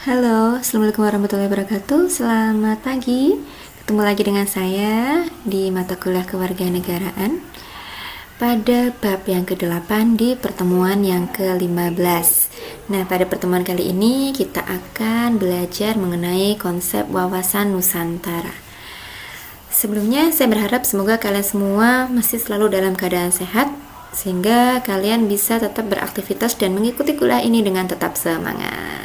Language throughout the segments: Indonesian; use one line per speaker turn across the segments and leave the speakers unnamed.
Halo, Assalamualaikum warahmatullahi wabarakatuh. Selamat pagi. Ketemu lagi dengan saya di mata kuliah kewarganegaraan pada bab yang ke-8 di pertemuan yang ke-15. Nah, pada pertemuan kali ini kita akan belajar mengenai konsep wawasan Nusantara. Sebelumnya, saya berharap semoga kalian semua masih selalu dalam keadaan sehat sehingga kalian bisa tetap beraktivitas dan mengikuti kuliah ini dengan tetap semangat.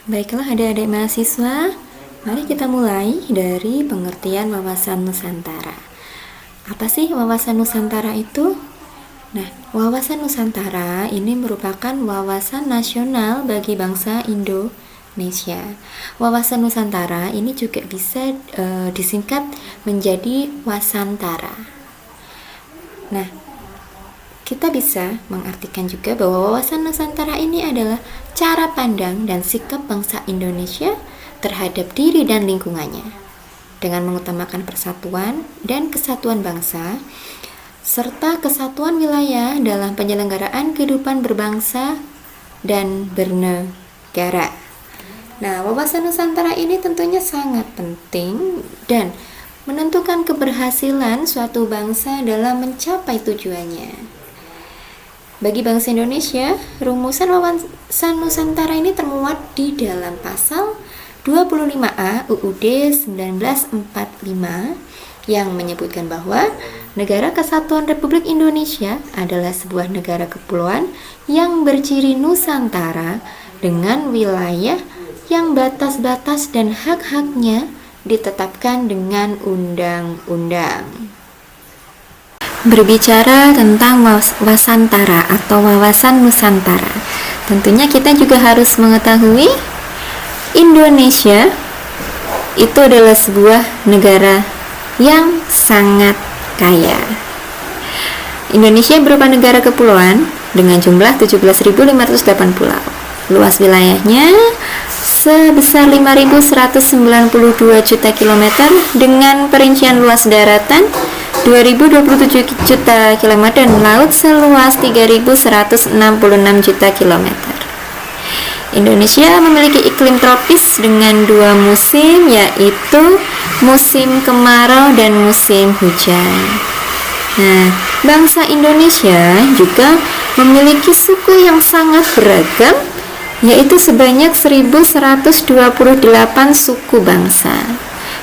Baiklah adik-adik mahasiswa, mari kita mulai dari pengertian wawasan Nusantara. Apa sih wawasan Nusantara itu? Nah, wawasan Nusantara ini merupakan wawasan nasional bagi bangsa Indonesia. Wawasan Nusantara ini juga bisa disingkat menjadi Wasantara. Nah, kita bisa mengartikan juga bahwa wawasan Nusantara ini adalah cara pandang dan sikap bangsa Indonesia terhadap diri dan lingkungannya dengan mengutamakan persatuan dan kesatuan bangsa serta kesatuan wilayah dalam penyelenggaraan kehidupan berbangsa dan bernegara. Nah, wawasan Nusantara ini tentunya sangat penting dan menentukan keberhasilan suatu bangsa dalam mencapai tujuannya. Bagi bangsa Indonesia, rumusan wawasan Nusantara ini termuat di dalam pasal 25A UUD 1945 yang menyebutkan bahwa Negara Kesatuan Republik Indonesia adalah sebuah negara kepulauan yang berciri Nusantara dengan wilayah yang batas-batas dan hak-haknya ditetapkan dengan undang-undang. Berbicara tentang Wasantara atau wawasan Nusantara, tentunya kita juga harus mengetahui Indonesia itu adalah sebuah negara yang sangat kaya. Indonesia berupa negara kepulauan dengan jumlah 17.508 pulau. Luas wilayahnya sebesar 5.192 juta kilometer dengan perincian luas daratan 2.027 juta kilometer dan laut seluas 3.166 juta kilometer. Indonesia memiliki iklim tropis dengan dua musim, yaitu musim kemarau dan musim hujan. Nah, bangsa Indonesia juga memiliki suku yang sangat beragam, yaitu sebanyak 1.128 suku bangsa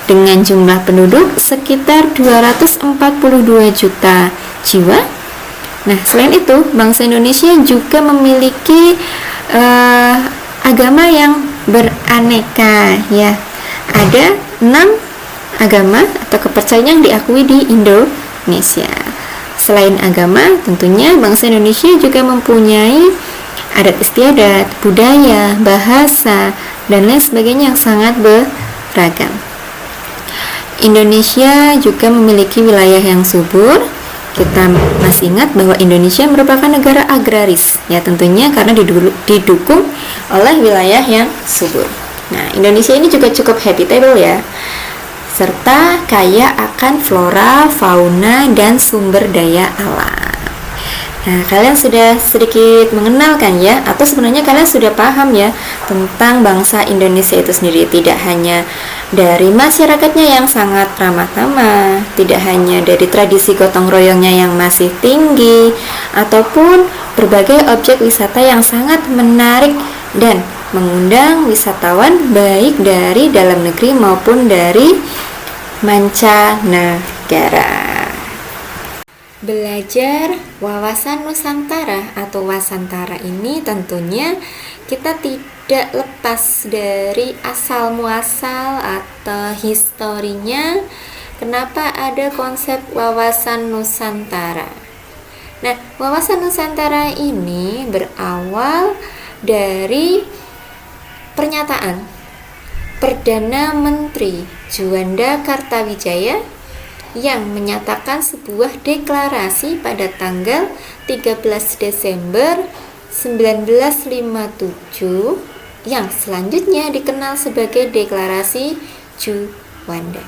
dengan jumlah penduduk sekitar 242 juta jiwa. Nah, selain itu, bangsa Indonesia juga memiliki agama yang beraneka, ya. Ada 6 agama atau kepercayaan yang diakui di Indonesia. Selain agama, tentunya bangsa Indonesia juga mempunyai adat istiadat, budaya, bahasa, dan lain sebagainya yang sangat beragam. Indonesia juga memiliki wilayah yang subur. Kita masih ingat bahwa Indonesia merupakan negara agraris, ya tentunya karena didukung oleh wilayah yang subur. Nah, Indonesia ini juga cukup habitable ya, serta kaya akan flora, fauna, dan sumber daya alam. Nah, kalian sudah sedikit mengenal kan ya, atau sebenarnya kalian sudah paham ya tentang bangsa Indonesia itu sendiri. Tidak hanya dari masyarakatnya yang sangat ramah tamah, tidak hanya dari tradisi gotong royongnya yang masih tinggi, ataupun berbagai objek wisata yang sangat menarik dan mengundang wisatawan baik dari dalam negeri maupun dari mancanegara. Belajar wawasan Nusantara atau Wasantara ini tentunya kita tidak lepas dari asal muasal atau historinya kenapa ada konsep wawasan Nusantara. Nah, wawasan Nusantara ini berawal dari pernyataan Perdana Menteri Juanda Kartawijaya yang menyatakan sebuah deklarasi pada tanggal 13 Desember 1957 yang selanjutnya dikenal sebagai Deklarasi Juanda.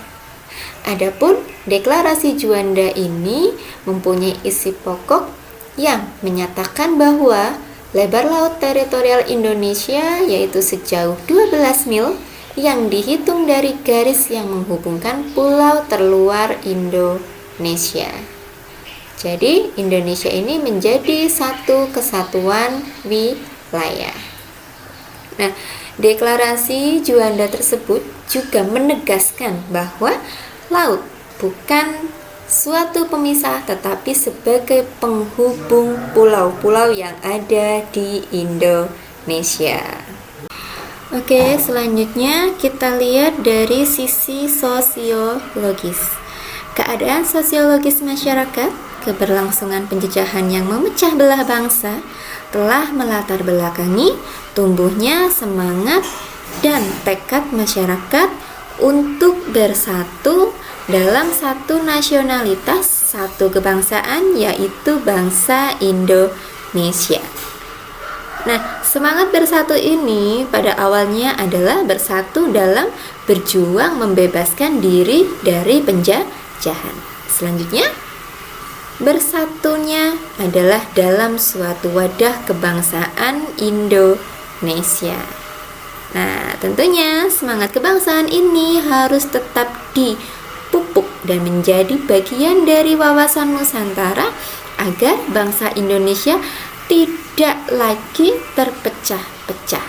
Adapun Deklarasi Juanda ini mempunyai isi pokok yang menyatakan bahwa Lebar laut teritorial Indonesia yaitu sejauh 12 mil yang dihitung dari garis yang menghubungkan pulau terluar Indonesia. Jadi Indonesia ini menjadi satu kesatuan wilayah. Nah, deklarasi Juanda tersebut juga menegaskan bahwa laut bukan suatu pemisah tetapi sebagai penghubung pulau-pulau yang ada di Indonesia. Oke, selanjutnya kita lihat dari sisi sosiologis. Keadaan sosiologis masyarakat, keberlangsungan penjajahan yang memecah belah bangsa telah melatar belakangi tumbuhnya semangat dan tekad masyarakat untuk bersatu dalam satu nasionalitas, satu kebangsaan, yaitu bangsa Indonesia. Nah, semangat bersatu ini pada awalnya adalah bersatu dalam berjuang membebaskan diri dari penjajahan. Selanjutnya, bersatunya adalah dalam suatu wadah kebangsaan Indonesia. Nah, tentunya semangat kebangsaan ini harus tetap dipupuk dan menjadi bagian dari wawasan Nusantara agar bangsa Indonesia tidak lagi terpecah-pecah.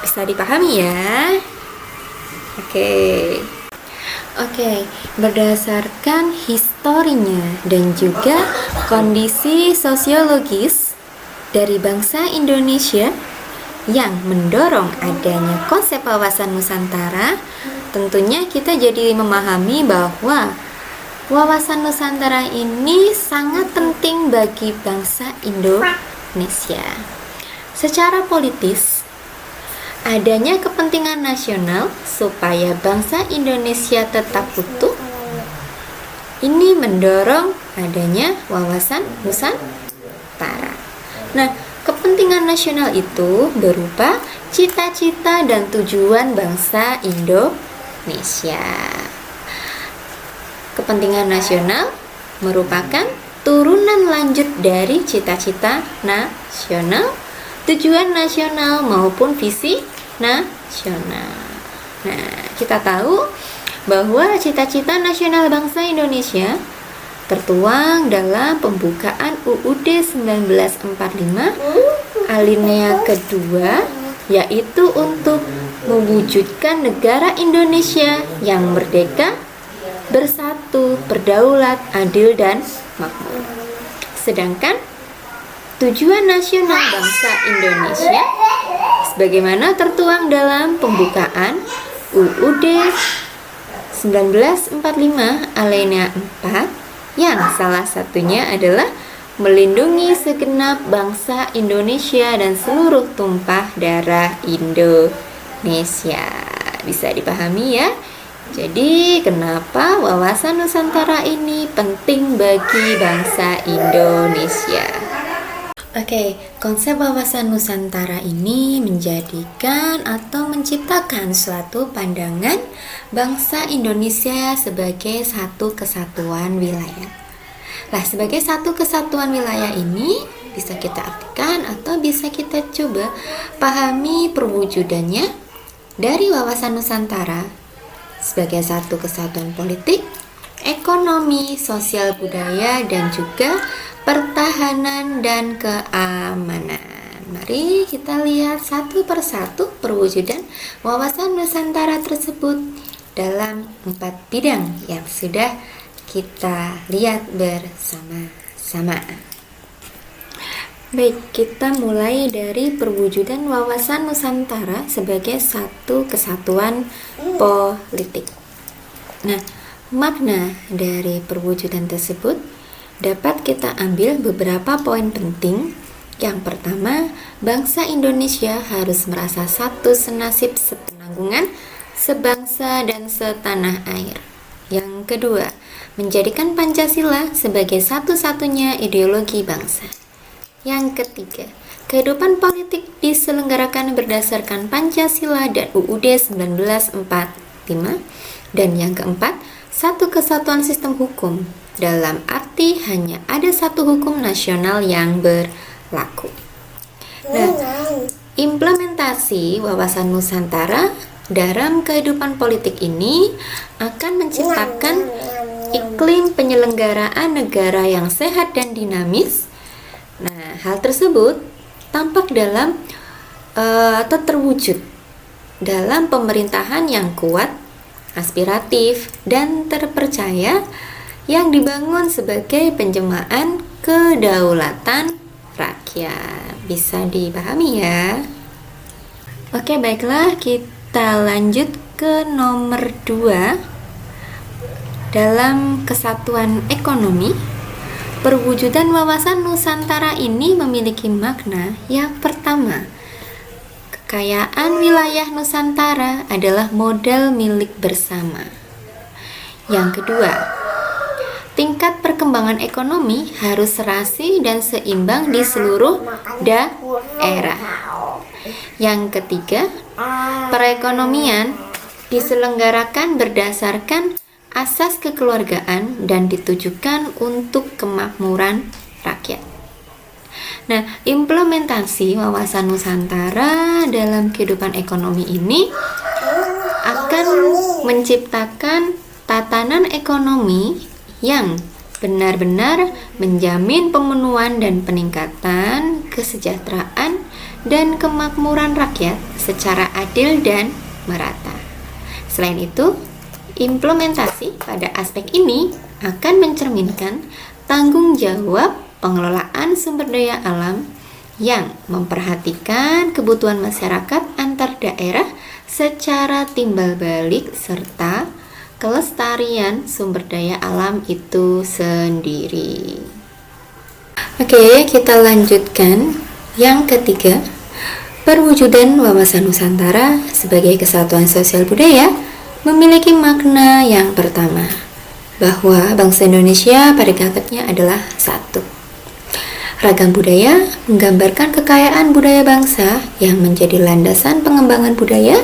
Bisa dipahami ya? Oke, berdasarkan historinya dan juga kondisi sosiologis dari bangsa Indonesia yang mendorong adanya konsep wawasan Nusantara, tentunya kita jadi memahami bahwa wawasan Nusantara ini sangat penting bagi bangsa Indonesia. Secara politis, adanya kepentingan nasional supaya bangsa Indonesia tetap utuh. Ini mendorong adanya wawasan Nusantara. Nah, kepentingan nasional itu berupa cita-cita dan tujuan bangsa Indonesia. Kepentingan nasional merupakan turunan lanjut dari cita-cita nasional, tujuan nasional maupun visi nasional. Nah, kita tahu bahwa cita-cita nasional bangsa Indonesia tertuang dalam pembukaan UUD 1945 alinea kedua, yaitu untuk mewujudkan negara Indonesia yang merdeka, bersatu, berdaulat, adil, dan makmur. Sedangkan tujuan nasional bangsa Indonesia sebagaimana tertuang dalam pembukaan UUD 1945 alinea 4 yang salah satunya adalah melindungi segenap bangsa Indonesia dan seluruh tumpah darah Indonesia. Bisa dipahami ya? Jadi, kenapa wawasan Nusantara ini penting bagi bangsa Indonesia? Konsep wawasan Nusantara ini menjadikan atau menciptakan suatu pandangan bangsa Indonesia sebagai satu kesatuan wilayah. Nah, sebagai satu kesatuan wilayah ini bisa kita artikan atau bisa kita coba pahami perwujudannya dari wawasan Nusantara sebagai satu kesatuan politik, ekonomi, sosial, budaya, dan juga pertahanan dan keamanan. Mari kita lihat satu persatu perwujudan wawasan Nusantara tersebut dalam 4 bidang yang sudah kita lihat bersama-sama. Baik, kita mulai dari perwujudan wawasan Nusantara sebagai satu kesatuan politik. Nah, makna dari perwujudan tersebut dapat kita ambil beberapa poin penting. Yang pertama, bangsa Indonesia harus merasa satu senasib, sepenanggungan, sebangsa dan setanah air. Yang kedua, menjadikan Pancasila sebagai satu-satunya ideologi bangsa. Yang ketiga, kehidupan politik diselenggarakan berdasarkan Pancasila dan UUD 1945. Dan yang keempat, satu kesatuan sistem hukum, dalam arti hanya ada satu hukum nasional yang berlaku. Nah, implementasi wawasan Nusantara dalam kehidupan politik ini akan menciptakan iklim penyelenggaraan negara yang sehat dan dinamis. Nah, hal tersebut tampak dalam atau terwujud dalam pemerintahan yang kuat, aspiratif, dan terpercaya yang dibangun sebagai penjemahan kedaulatan rakyat. Bisa dipahami ya? Oke, baiklah, kita lanjut ke nomor 2. Dalam kesatuan ekonomi, perwujudan wawasan Nusantara ini memiliki makna yang pertama. Kekayaan wilayah Nusantara adalah modal milik bersama. Yang kedua, tingkat perkembangan ekonomi harus serasi dan seimbang di seluruh daerah. Yang ketiga, perekonomian diselenggarakan berdasarkan asas kekeluargaan dan ditujukan untuk kemakmuran rakyat. Nah, implementasi wawasan Nusantara dalam kehidupan ekonomi ini akan menciptakan tatanan ekonomi yang benar-benar menjamin pemenuhan dan peningkatan kesejahteraan dan kemakmuran rakyat secara adil dan merata. Selain itu, implementasi pada aspek ini akan mencerminkan tanggung jawab pengelolaan sumber daya alam yang memperhatikan kebutuhan masyarakat antar daerah secara timbal balik serta kelestarian sumber daya alam itu sendiri. Oke, kita lanjutkan. Yang ketiga, perwujudan wawasan Nusantara sebagai kesatuan sosial budaya memiliki makna yang pertama, bahwa bangsa Indonesia pada hakikatnya adalah satu. Ragam budaya menggambarkan kekayaan budaya bangsa yang menjadi landasan pengembangan budaya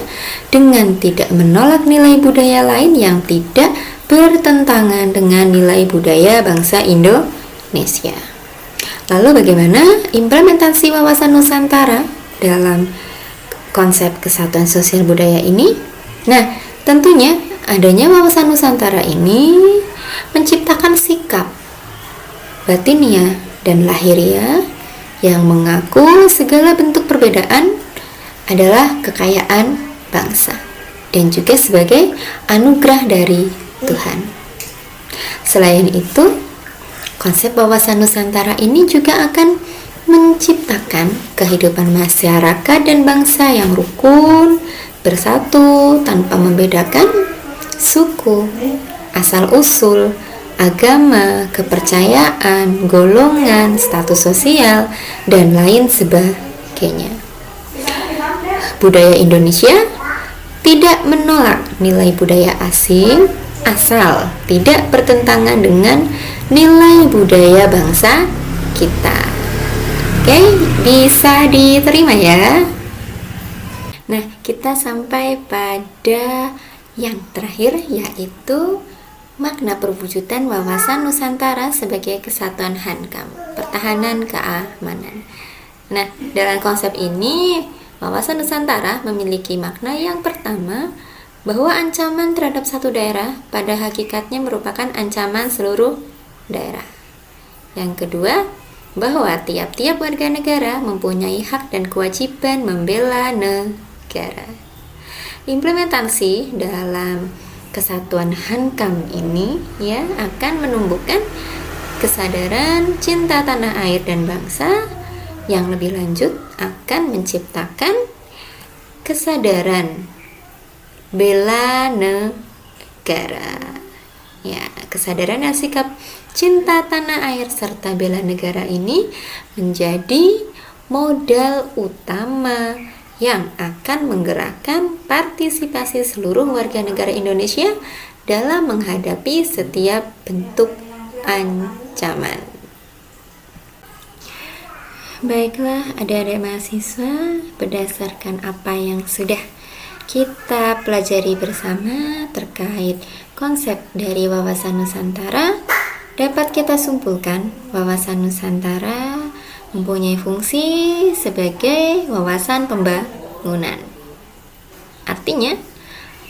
dengan tidak menolak nilai budaya lain yang tidak bertentangan dengan nilai budaya bangsa Indonesia. Lalu bagaimana implementasi wawasan Nusantara dalam konsep kesatuan sosial budaya ini? Nah, tentunya adanya wawasan Nusantara ini menciptakan sikap batiniah dan lahiriah yang mengaku segala bentuk perbedaan adalah kekayaan bangsa dan juga sebagai anugerah dari Tuhan. Selain itu, konsep wawasan Nusantara ini juga akan menciptakan kehidupan masyarakat dan bangsa yang rukun, bersatu tanpa membedakan suku, asal-usul, agama, kepercayaan, golongan, status sosial, dan lain sebagainya. Budaya Indonesia tidak menolak nilai budaya asing asal tidak bertentangan dengan nilai budaya bangsa kita. Oke, bisa diterima ya. Nah, kita sampai pada yang terakhir, yaitu makna perwujudan wawasan Nusantara sebagai kesatuan hankam, pertahanan keamanan. Nah, dalam konsep ini, wawasan Nusantara memiliki makna yang pertama, bahwa ancaman terhadap satu daerah pada hakikatnya merupakan ancaman seluruh daerah. Yang kedua, bahwa tiap-tiap warga negara mempunyai hak dan kewajiban membela negara. Implementasi dalam kesatuan hankam ini ya akan menumbuhkan kesadaran cinta tanah air dan bangsa, yang lebih lanjut akan menciptakan kesadaran bela negara. Ya, kesadaran dan sikap cinta tanah air serta bela negara ini menjadi modal utama yang akan menggerakkan partisipasi seluruh warga negara Indonesia dalam menghadapi setiap bentuk ancaman. Baiklah, adik-adik mahasiswa, berdasarkan apa yang sudah kita pelajari bersama terkait konsep dari wawasan Nusantara, dapat kita simpulkan wawasan Nusantara mempunyai fungsi sebagai wawasan pembangunan. Artinya,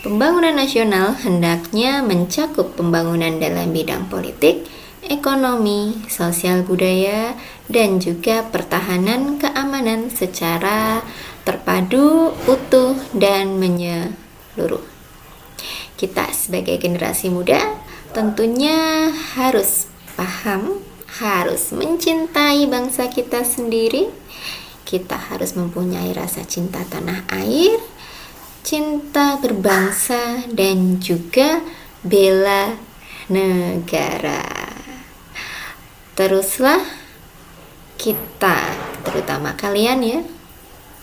pembangunan nasional hendaknya mencakup pembangunan dalam bidang politik, ekonomi, sosial budaya, dan juga pertahanan keamanan secara terpadu, utuh, dan menyeluruh. Kita sebagai generasi muda tentunya harus paham, harus mencintai bangsa kita sendiri. Kita harus mempunyai rasa cinta tanah air, cinta berbangsa, dan juga bela negara. Teruslah kita, terutama kalian ya,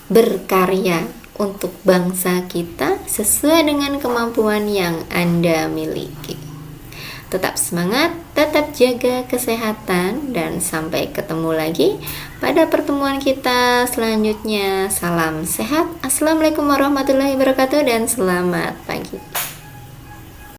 berkarya untuk bangsa kita sesuai dengan kemampuan yang Anda miliki. Tetap semangat, tetap jaga kesehatan, dan sampai ketemu lagi pada pertemuan kita selanjutnya. Salam sehat, assalamualaikum warahmatullahi wabarakatuh, dan selamat pagi.